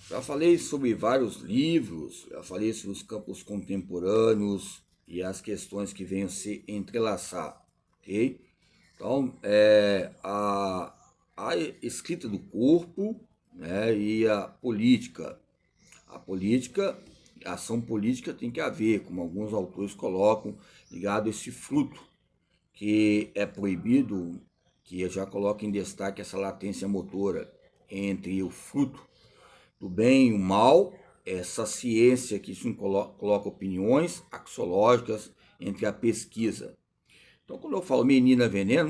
Já falei sobre vários livros, já falei sobre os campos contemporâneos e as questões que venham se entrelaçar, ok? Então, a escrita do corpo, né, e a política. A política, a ação política tem que haver, como alguns autores colocam, ligado a esse fruto que é proibido, que já coloca em destaque essa latência motora entre o fruto do bem e o mal, essa ciência que sim coloca opiniões axiológicas entre a pesquisa. Então, quando eu falo menina veneno,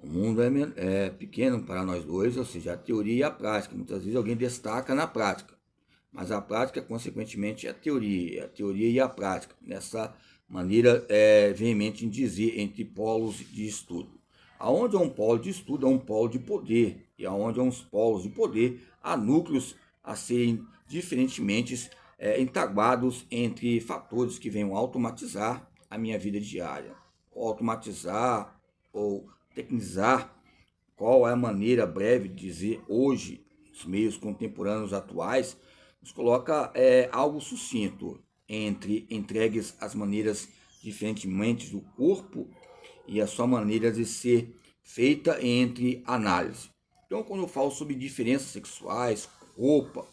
o mundo é pequeno para nós dois, ou seja, a teoria e a prática. Muitas vezes alguém destaca na prática, mas a prática, consequentemente, é a teoria e a prática, nessa maneira veemente em dizer entre polos de estudo. Aonde há um polo de estudo, há um polo de poder, e aonde há uns polos de poder, há núcleos a serem diferentemente entabulados entre fatores que venham automatizar a minha vida diária, ou automatizar ou tecnizar. Qual é a maneira breve de dizer hoje, os meios contemporâneos atuais, nos coloca algo sucinto entre entregues as maneiras diferentemente do corpo e a sua maneira de ser feita entre análise. Então, quando eu falo sobre diferenças sexuais, corpo,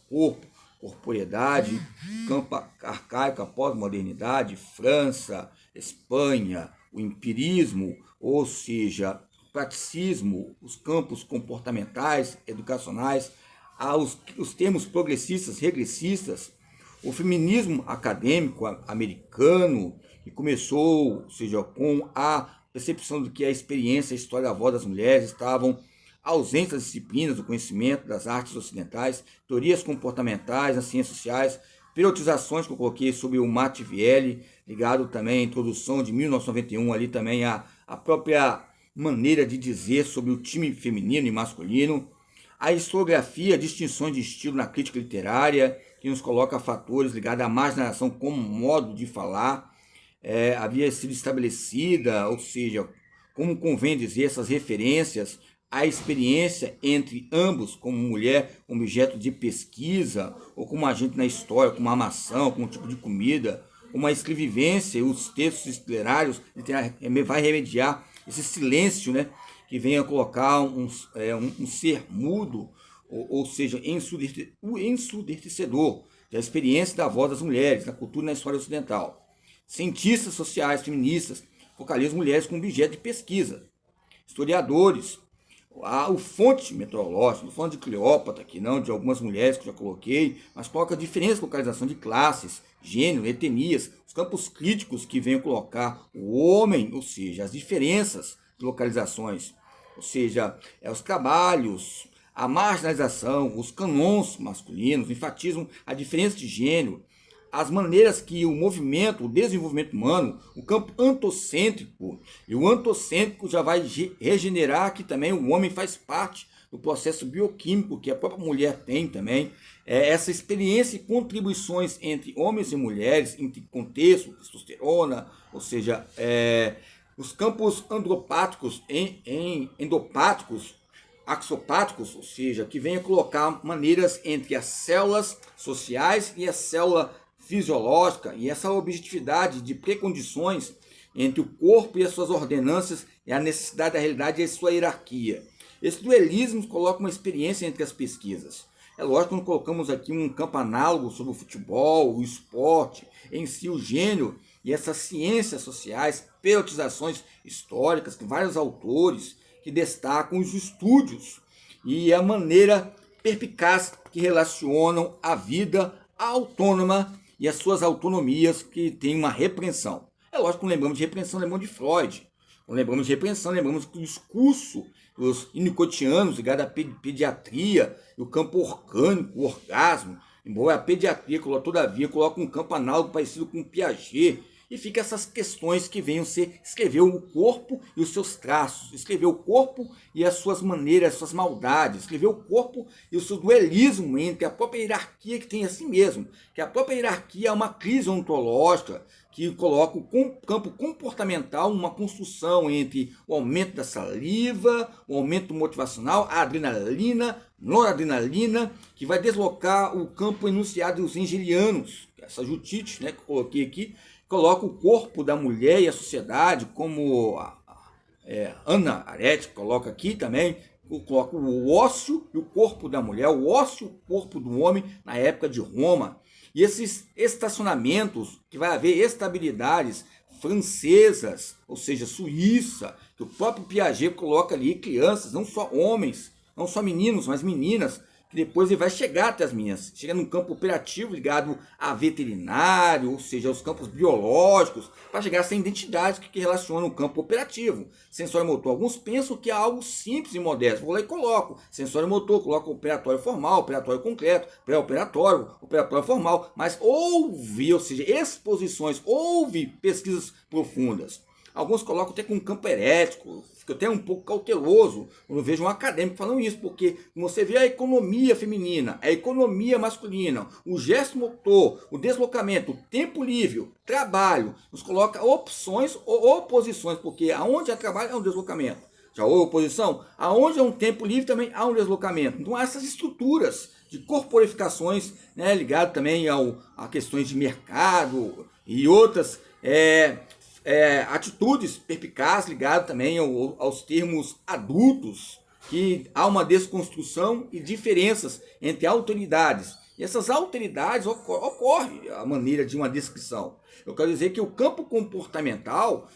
corporeidade, campo arcaico, a pós-modernidade, França, Espanha, o empirismo, ou seja, o praticismo, os campos comportamentais, educacionais, os termos progressistas, regressistas, o feminismo acadêmico americano, que começou, ou seja, com a percepção de que a experiência e a história da voz das mulheres estavam ausentes das disciplinas do conhecimento das artes ocidentais, teorias comportamentais nas ciências sociais, periodizações que eu coloquei sobre o Machiavelli, ligado também à introdução de 1991, ali também a própria maneira de dizer sobre o time feminino e masculino, a historiografia, distinções de estilo na crítica literária, que nos coloca fatores ligados à marginação como modo de falar, havia sido estabelecida, ou seja, como convém dizer, essas referências à experiência entre ambos, como mulher, como objeto de pesquisa, ou como agente na história, como uma maçã, como um tipo de comida, uma escrevivência, e os textos literários vai remediar esse silêncio, né, que vem a colocar um ser mudo, ou seja, ensurdecedor da experiência da voz das mulheres na cultura e na história ocidental. Cientistas sociais feministas focalizam mulheres como objeto de pesquisa. Historiadores, o fonte meteorológica, não falando de Cleópatra aqui não, de algumas mulheres que eu já coloquei, mas coloca diferentes localização de classes, gênero, etnias, os campos críticos que venham colocar o homem, ou seja, as diferenças de localizações, ou seja, os trabalhos, a marginalização, os canons masculinos, enfatizam a diferença de gênero, as maneiras que o movimento, o desenvolvimento humano, o campo antocêntrico, e o antocêntrico já vai regenerar que também o homem faz parte do processo bioquímico que a própria mulher tem também, essa experiência e contribuições entre homens e mulheres, entre contexto, testosterona, ou seja, os campos andropáticos, endopáticos, axopáticos, ou seja, que vem a colocar maneiras entre as células sociais e a célula fisiológica, e essa objetividade de precondições entre o corpo e as suas ordenanças e a necessidade da realidade e a sua hierarquia. Esse dualismo coloca uma experiência entre as pesquisas. É lógico que não colocamos aqui um campo análogo sobre o futebol, o esporte, em si o gênero e essas ciências sociais, periodizações históricas, de vários autores que destacam os estúdios e a maneira perspicaz que relacionam a vida autônoma e as suas autonomias que têm uma repreensão. É lógico que quando lembramos de repreensão, lembramos de Freud. Quando lembramos de repreensão, lembramos do discurso dos inicotianos ligado à pediatria, o campo orgânico, o orgasmo. Embora a pediatria, todavia, coloca um campo análogo parecido com o Piaget. e fica essas questões que venham ser escrever o corpo e os seus traços, escrever o corpo e as suas maneiras, as suas maldades, escrever o corpo e o seu dualismo entre a própria hierarquia que tem assim mesmo, que a própria hierarquia é uma crise ontológica que coloca o campo comportamental numa construção entre o aumento da saliva, o aumento motivacional, a adrenalina, noradrenalina, que vai deslocar o campo enunciado dos hegelianos, essa jutite, né, que eu coloquei aqui, coloca o corpo da mulher e a sociedade, como Hannah Arendt coloca aqui também, coloca o ócio e o corpo da mulher, o ócio e o corpo do homem na época de Roma. E esses estacionamentos, que vai haver estabilidades francesas, ou seja, Suíça, que o próprio Piaget coloca ali crianças, não só homens, não só meninos, mas meninas, que depois ele vai chegar até as meninas, chega num campo operativo ligado a veterinário, ou seja, aos campos biológicos, para chegar a essa identidade que relaciona o campo operativo. Sensório motor, alguns pensam que é algo simples e modesto, vou lá e coloco sensório motor, coloco operatório formal, operatório concreto, pré-operatório, operatório formal, mas houve, ou seja, exposições, houve pesquisas profundas. Alguns colocam até com campo erético, fico até um pouco cauteloso quando vejo um acadêmico falando isso, porque você vê a economia feminina, a economia masculina, o gesto motor, o deslocamento, o tempo livre, o trabalho, nos coloca opções ou oposições, porque aonde há trabalho há um deslocamento. Já houve oposição? Aonde há um tempo livre também há um deslocamento. Então há essas estruturas de corporificações, né, ligado também a questões de mercado e outras atitudes perspicazes ligadas também aos termos adultos, que há uma desconstrução e diferenças entre autoridades. E essas alteridades ocorrem a maneira de uma descrição. Eu quero dizer que o campo comportamental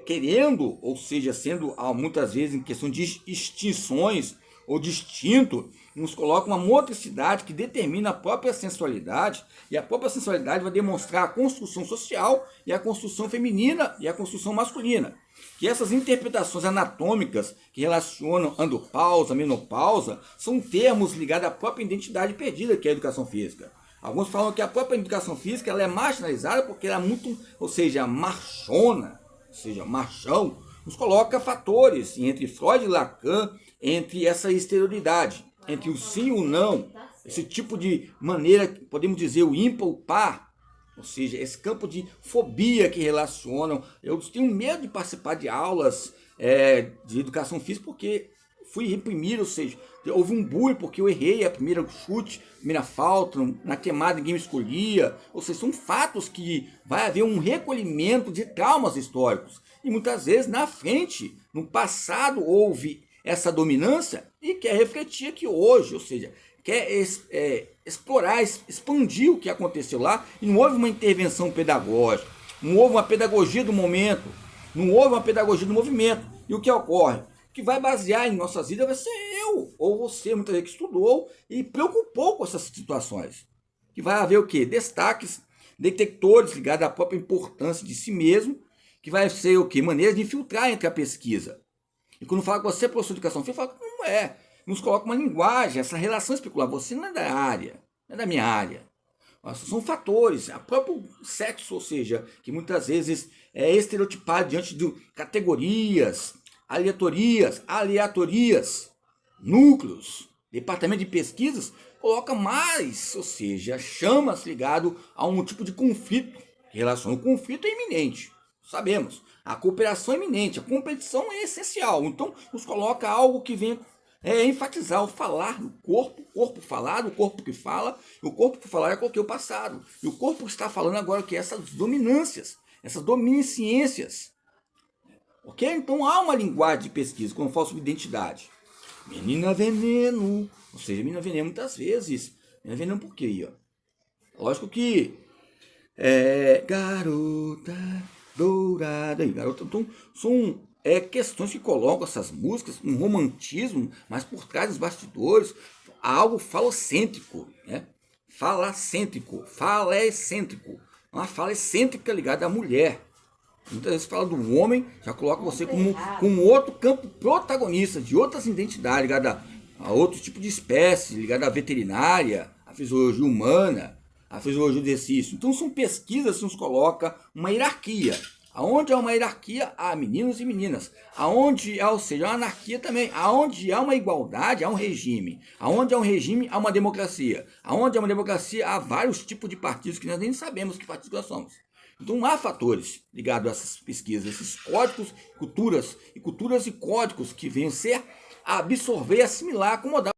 querendo, ou seja, sendo muitas vezes em questão de extinções ou distinto, nos coloca uma motricidade que determina a própria sensualidade, e a própria sensualidade vai demonstrar a construção social e a construção feminina e a construção masculina. Que essas interpretações anatômicas que relacionam andropausa, menopausa, são termos ligados à própria identidade perdida que é a educação física. Alguns falam que a própria educação física ela é marginalizada porque ela é muito, ou seja, machona, ou seja, machão, nos coloca fatores entre Freud e Lacan, entre essa exterioridade, entre o sim e o não, esse tipo de maneira, podemos dizer, o ímpar, o par, ou seja, esse campo de fobia que relacionam. Eu tenho medo de participar de aulas de educação física porque fui reprimido, ou seja, houve um bullying porque eu errei a primeira chute, a primeira falta, na queimada ninguém me escolhia, ou seja, são fatos que vai haver um recolhimento de traumas históricos, e muitas vezes na frente, no passado houve essa dominância e quer refletir aqui hoje, ou seja, quer explorar, expandir o que aconteceu lá, e não houve uma intervenção pedagógica, não houve uma pedagogia do momento, não houve uma pedagogia do movimento. E o que ocorre? O que vai basear em nossas vidas vai ser eu, ou você, muitas vezes que estudou e preocupou com essas situações. Que vai haver o quê? Destaques, detectores ligados à própria importância de si mesmo, que vai ser o quê? Maneiras de infiltrar entre a pesquisa. E quando fala com você, professor de educação física, fala que não é. Nos coloca uma linguagem, essa relação especular. Você não é da área, não é da minha área. São fatores, o próprio sexo, ou seja, que muitas vezes é estereotipado diante de categorias, aleatorias, núcleos, departamento de pesquisas, coloca mais, ou seja, chama-se ligado a um tipo de conflito. Em relação ao conflito é iminente, sabemos. A cooperação é iminente, a competição é essencial. Então, nos coloca algo que vem enfatizar o falar do corpo, o corpo falado, o corpo que fala, e o corpo que falar é qualquer o passado. E o corpo está falando agora que essas dominâncias, essas dominisciências. Ok? Então há uma linguagem de pesquisa, quando eu falo sobre identidade. Menina veneno, ou seja, menina veneno muitas vezes. Menina veneno por quê? Lógico que garota dourada, garota, então são questões que colocam essas músicas, um romantismo, mas por trás dos bastidores, algo falocêntrico, né? Falacêntrico, excêntrico, uma fala excêntrica ligada à mulher. Muitas vezes fala do homem, já coloca você como outro campo protagonista, de outras identidades, ligada a outro tipo de espécie, ligada à veterinária, à fisiologia humana. a fisiologia do exercício. Então são pesquisas que nos coloca uma hierarquia. Aonde há uma hierarquia, há meninos e meninas. Aonde há, ou seja, uma anarquia também. Aonde há uma igualdade, há um regime. Aonde há um regime, há uma democracia. Aonde há uma democracia, há vários tipos de partidos que nós nem sabemos que partidos nós somos. Então há fatores ligados a essas pesquisas, esses códigos, culturas e códigos que vêm ser a absorver, assimilar, acomodar.